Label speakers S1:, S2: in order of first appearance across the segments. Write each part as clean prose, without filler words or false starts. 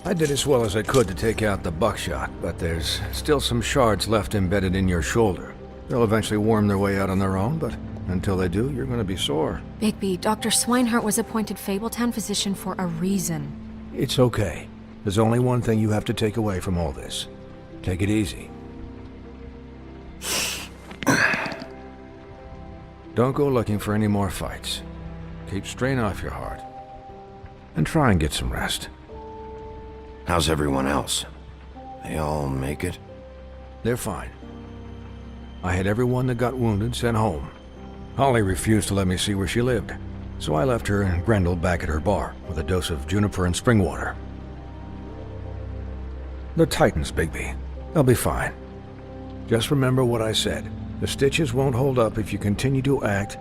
S1: I did as well as I could to take out the buckshot, but there's still some shards left embedded in your shoulder. They'll eventually worm their way out on their own, but until they do, you're gonna be sore.
S2: Bigby, Dr. Swinehart was appointed Fabletown physician for a reason.
S1: It's okay. There's only one thing you have to take away from all this. Take it easy. Don't go looking for any more fights. Keep strain off your heart. And try and get some rest.
S3: How's everyone else? They all make it?
S1: They're fine. I had everyone that got wounded sent home. Holly refused to let me see where she lived, so I left her and Grendel back at her bar with a dose of juniper and spring water. They're Titans, Bigby. They'll be fine. Just remember what I said. The stitches won't hold up if you continue to act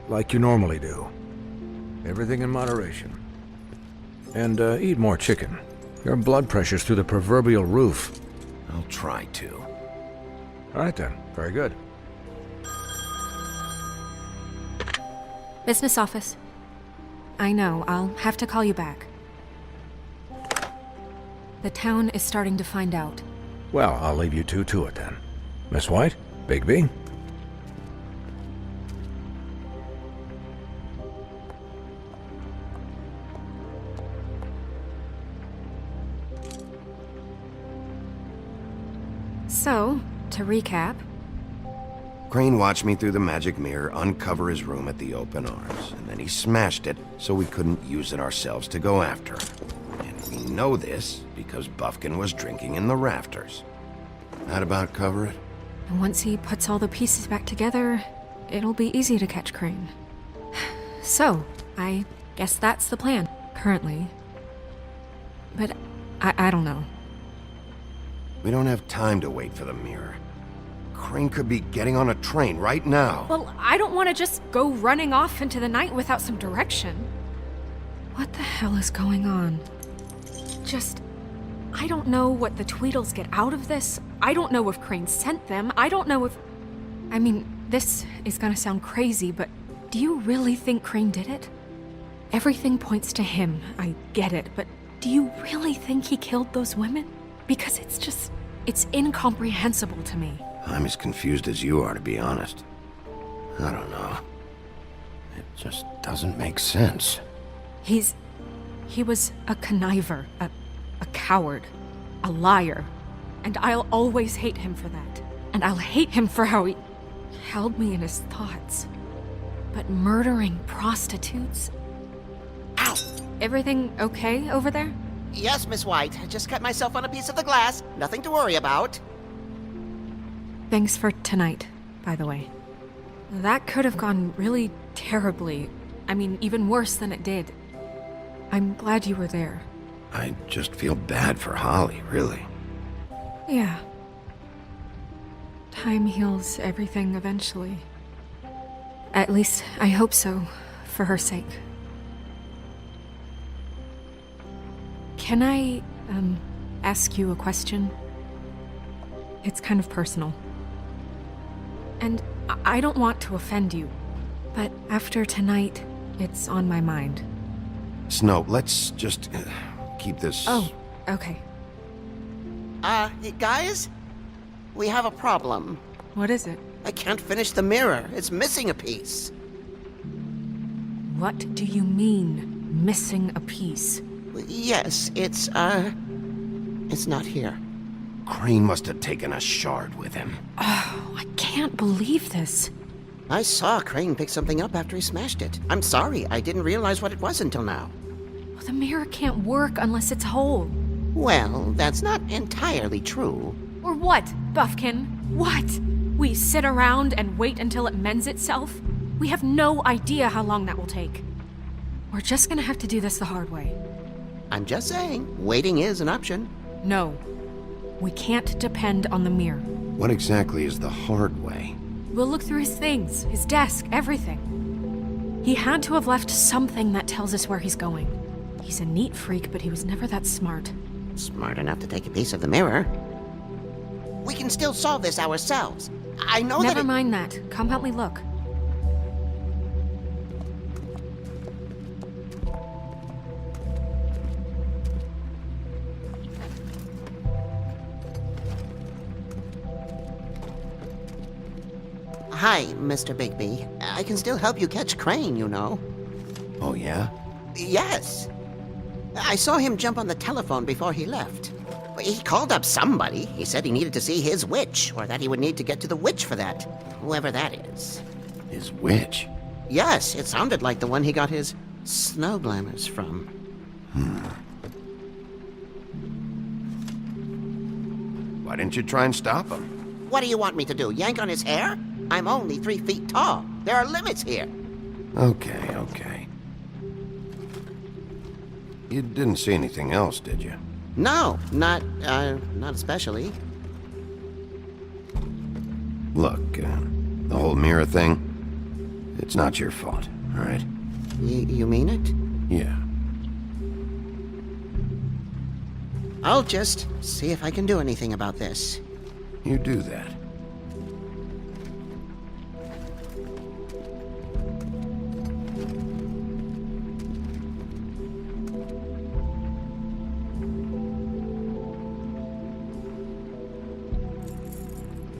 S1: like you normally do. Everything in moderation. And eat more chicken. Your blood pressure's through the proverbial roof.
S3: I'll try to.
S1: All right then. Very good.
S2: Business office. I know, I'll have to call you back. The town is starting to find out.
S1: Well, I'll leave you two to it then. Miss White, Bigby.
S2: So, to recap...
S3: Crane watched me through the magic mirror uncover his room at the open arms, and then he smashed it so we couldn't use it ourselves to go after him. And we know this because Buffkin was drinking in the rafters. That about cover it?
S2: And once he puts all the pieces back together, it'll be easy to catch Crane. So, I guess that's the plan, currently. But I don't know.
S3: We don't have time to wait for the mirror. Crane could be getting on a train right now.
S2: Well, I don't want to just go running off into the night without some direction. What the hell is going on? I don't know what the Tweedles get out of this. I don't know if Crane sent them. I don't know if... I mean, this is gonna sound crazy, but do you really think Crane did it? Everything points to him, I get it, but do you really think he killed those women? Because it's incomprehensible to me.
S3: I'm as confused as you are, to be honest. I don't know. It just doesn't make sense.
S2: He was a conniver, a coward, a liar. And I'll always hate him for that. And I'll hate him for how he held me in his thoughts. But murdering prostitutes?
S4: Ow!
S2: Everything okay over there?
S4: Yes, Miss White. I just cut myself on a piece of the glass. Nothing to worry about.
S2: Thanks for tonight, by the way. That could have gone really terribly. I mean, even worse than it did. I'm glad you were there.
S3: I just feel bad for Holly, really.
S2: Yeah. Time heals everything eventually. At least, I hope so, for her sake. Can I, ask you a question? It's kind of personal. And I don't want to offend you, but after tonight, it's on my mind.
S3: Snow, let's just keep this...
S2: Oh, okay.
S4: Guys? We have a problem.
S2: What is it?
S4: I can't finish the mirror. It's missing a piece.
S2: What do you mean, missing a piece?
S4: Yes, it's not here.
S3: Crane must have taken a shard with him.
S2: Oh, I can't believe this.
S4: I saw Crane pick something up after he smashed it. I'm sorry, I didn't realize what it was until now.
S2: Well, the mirror can't work unless it's whole.
S4: Well, that's not entirely true.
S2: Or what, Buffkin? What? We sit around and wait until it mends itself? We have no idea how long that will take. We're just gonna have to do this the hard way.
S4: I'm just saying, waiting is an option.
S2: No. We can't depend on the mirror.
S3: What exactly is the hard way?
S2: We'll look through his things, his desk, everything. He had to have left something that tells us where he's going. He's a neat freak, but he was never that smart.
S4: Smart enough to take a piece of the mirror. We can still solve this ourselves. I know
S2: Never mind that. Come help me look.
S4: Hi, Mr. Bigby. I can still help you catch Crane, you know.
S3: Oh, yeah?
S4: Yes. I saw him jump on the telephone before he left. He called up somebody. He said he needed to see his witch, or that he would need to get to the witch for that. Whoever that is.
S3: His witch?
S4: Yes, it sounded like the one he got his snow glamours from.
S3: Why didn't you try and stop him?
S4: What do you want me to do, yank on his hair? I'm only 3 feet tall. There are limits here.
S3: Okay, okay. You didn't see anything else, did you?
S4: No, not especially.
S3: Look, the whole mirror thing, it's not your fault, all right?
S4: You mean it?
S3: Yeah.
S4: I'll just see if I can do anything about this.
S3: You do that.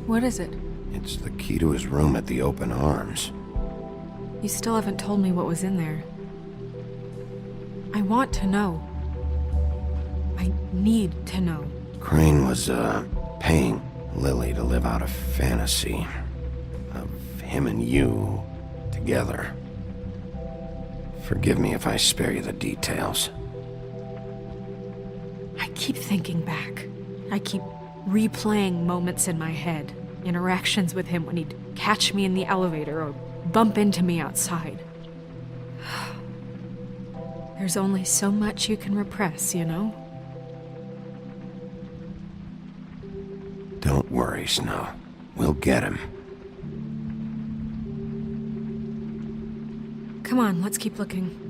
S2: What is it?
S3: It's the key to his room at the Open Arms.
S2: You still haven't told me what was in there. I want to know. I need to know.
S3: Crane was, paying Lily to live out a fantasy of him and you together. Forgive me if I spare you the details.
S2: I keep thinking back. I keep replaying moments in my head. Interactions with him when he'd catch me in the elevator or bump into me outside. There's only so much you can repress, you know?
S3: Don't worry, Snow. We'll get him.
S2: Come on, let's keep looking.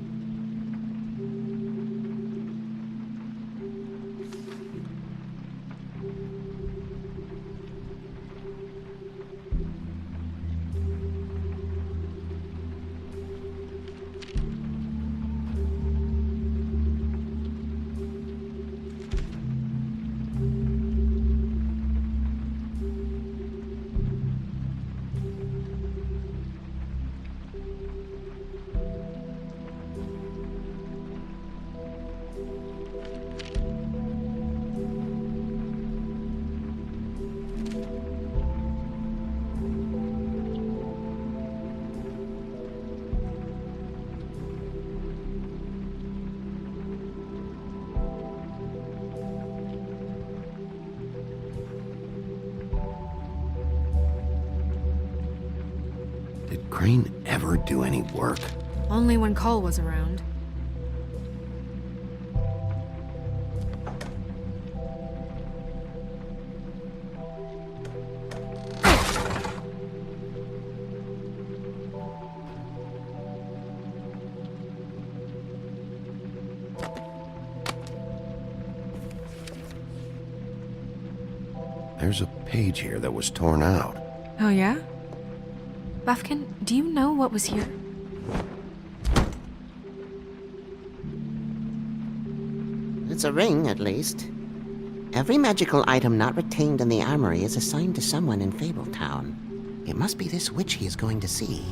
S3: Did Crane ever do any work?
S2: Only when Cole was around.
S3: There's a page here that was torn out.
S2: Oh, yeah? Buffkin, do you know what was here?
S4: It's a ring, at least. Every magical item not retained in the armory is assigned to someone in Fabletown. It must be this witch he is going to see.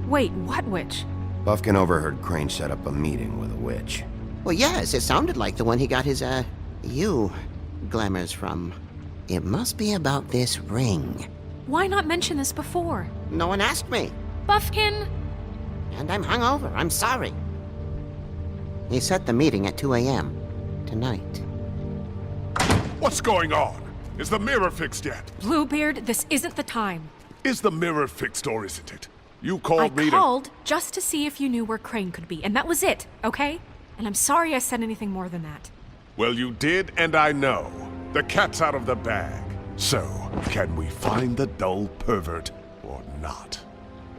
S2: Wait, what witch?
S3: Buffkin overheard Crane set up a meeting with a witch.
S4: Well, yes, it sounded like the one he got his, glamours from. It must be about this ring.
S2: Why not mention this before?
S4: No one asked me.
S2: Buffkin!
S4: And I'm hungover. I'm sorry. He set the meeting at 2 a.m. tonight.
S5: What's going on? Is the mirror fixed yet?
S2: Bluebeard, this isn't the time.
S5: Is the mirror fixed or isn't it? You
S2: I
S5: called me to...
S2: called just to see if you knew where Crane could be, and that was it, okay? And I'm sorry I said anything more than that.
S5: Well, you did, and I know. The cat's out of the bag. So, can we find the dull pervert or not?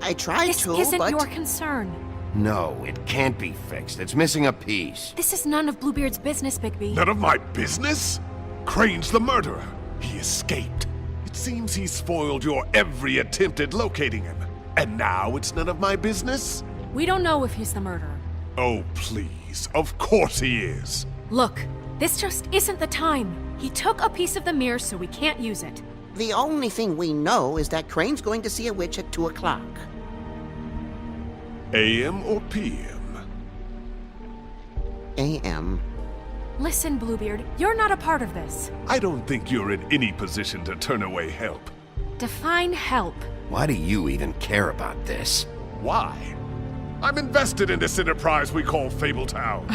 S4: I tried
S2: This
S4: to,
S2: isn't
S4: but...
S2: your concern.
S3: No, it can't be fixed. It's missing a piece.
S2: This is none of Bluebeard's business, Bigby.
S5: None of my business? Crane's the murderer. He escaped. It seems he spoiled your every attempt at locating him. And now it's none of my business?
S2: We don't know if he's the murderer.
S5: Oh, please. Of course he is.
S2: Look, this just isn't the time. He took a piece of the mirror, so we can't use it.
S4: The only thing we know is that Crane's going to see a witch at 2 o'clock.
S5: AM or PM?
S4: A.M.
S2: Listen, Bluebeard, you're not a part of this.
S5: I don't think you're in any position to turn away help.
S2: Define help.
S3: Why do you even care about this?
S5: Why? I'm invested in this enterprise we call Fabletown.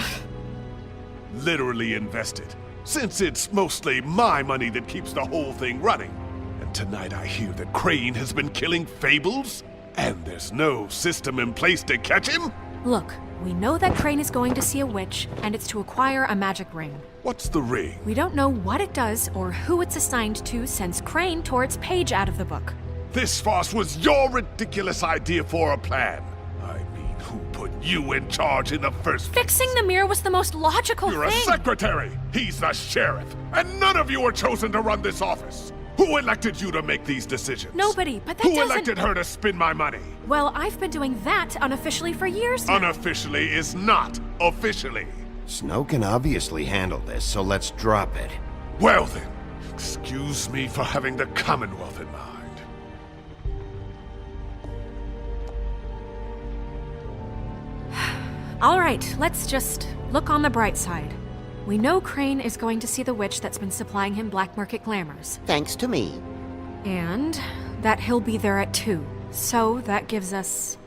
S5: Literally invested, since it's mostly my money that keeps the whole thing running. And tonight I hear that Crane has been killing Fables, and there's no system in place to catch him?
S2: Look, we know that Crane is going to see a witch, and it's to acquire a magic ring.
S5: What's the ring?
S2: We don't know what it does or who it's assigned to since Crane tore its page out of the book.
S5: This farce was your ridiculous idea for a plan. I mean, who put you in charge in the first place?
S2: Fixing the mirror was the most logical
S5: You're
S2: thing.
S5: a secretary! He's the sheriff! And none of you were chosen to run this office! Who elected you to make these decisions?
S2: Nobody, but that
S5: Who
S2: doesn't...
S5: elected her to spend my money?
S2: Well, I've been doing that unofficially for years now.
S5: Unofficially is not officially.
S3: Snow can obviously handle this, so let's drop it.
S5: Well then, excuse me for having the Commonwealth in mind.
S2: All right, let's just look on the bright side. We know Crane is going to see the witch that's been supplying him black market glamours.
S4: Thanks to me.
S2: And that he'll be there at 2. So that gives us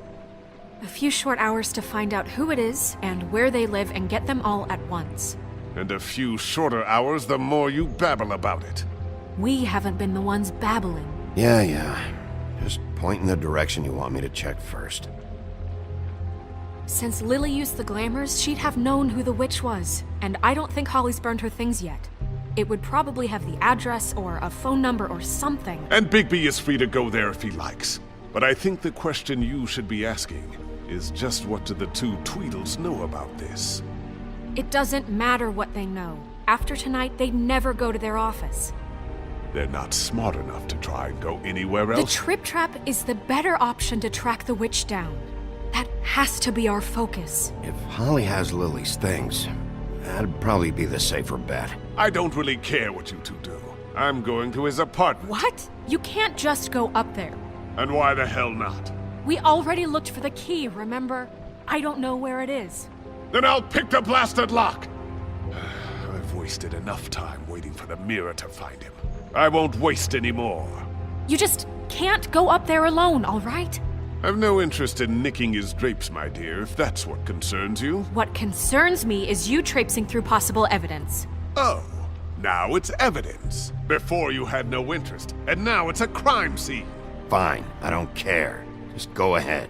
S2: a few short hours to find out who it is and where they live and get them all at once.
S5: And a few shorter hours the more you babble about it.
S2: We haven't been the ones babbling.
S3: Yeah. Just point in the direction you want me to check first.
S2: Since Lily used the glamours, she'd have known who the witch was. And I don't think Holly's burned her things yet. It would probably have the address or a phone number or something.
S5: And Bigby is free to go there if he likes. But I think the question you should be asking is just what do the two Tweedles know about this?
S2: It doesn't matter what they know. After tonight, they'd never go to their office.
S5: They're not smart enough to try and go anywhere
S2: The
S5: else.
S2: Trip Trap is the better option to track the witch down. That has to be our focus.
S3: If Holly has Lily's things, that'd probably be the safer bet.
S5: I don't really care what you two do. I'm going to his apartment.
S2: What? You can't just go up there.
S5: And why the hell not?
S2: We already looked for the key, remember? I don't know where it is.
S5: Then I'll pick the blasted lock! I've wasted enough time waiting for the mirror to find him. I won't waste any more.
S2: You just can't go up there alone, all right?
S5: I've no interest in nicking his drapes, my dear, if that's what concerns you.
S2: What concerns me is you traipsing through possible evidence.
S5: Oh, now it's evidence. Before you had no interest, and now it's a crime scene.
S3: Fine, I don't care. Just go ahead.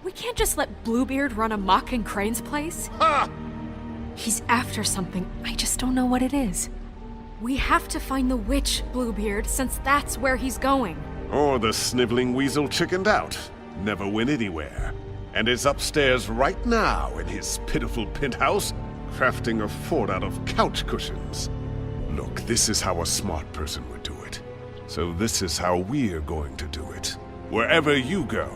S2: We can't just let Bluebeard run amok in Crane's place.
S5: Ha!
S2: He's after something, I just don't know what it is. We have to find the witch, Bluebeard, since that's where he's going.
S5: Or the sniveling weasel chickened out. Never went anywhere. And is upstairs right now in his pitiful penthouse, crafting a fort out of couch cushions. Look, this is how a smart person would do it. So this is how we're going to do it. Wherever you go,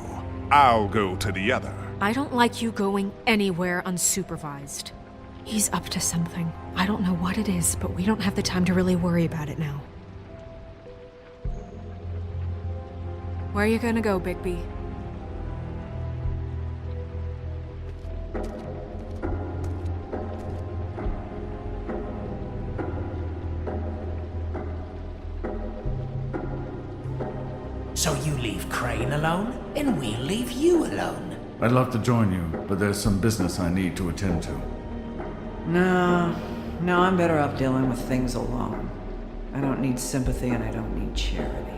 S5: I'll go to the other.
S2: I don't like you going anywhere unsupervised. He's up to something. I don't know what it is, but we don't have the time to really worry about it now. Where are you gonna go, Bigby?
S6: So you leave Crane alone, and we'll leave you alone.
S7: I'd love to join you, but there's some business I need to attend to.
S8: No, I'm better off dealing with things alone. I don't need sympathy and I don't need charity.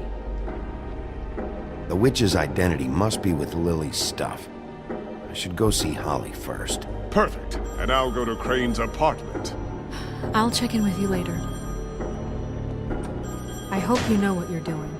S3: The witch's identity must be with Lily's stuff. I should go see Holly first.
S5: Perfect. And I'll go to Crane's apartment.
S2: I'll check in with you later. I hope you know what you're doing.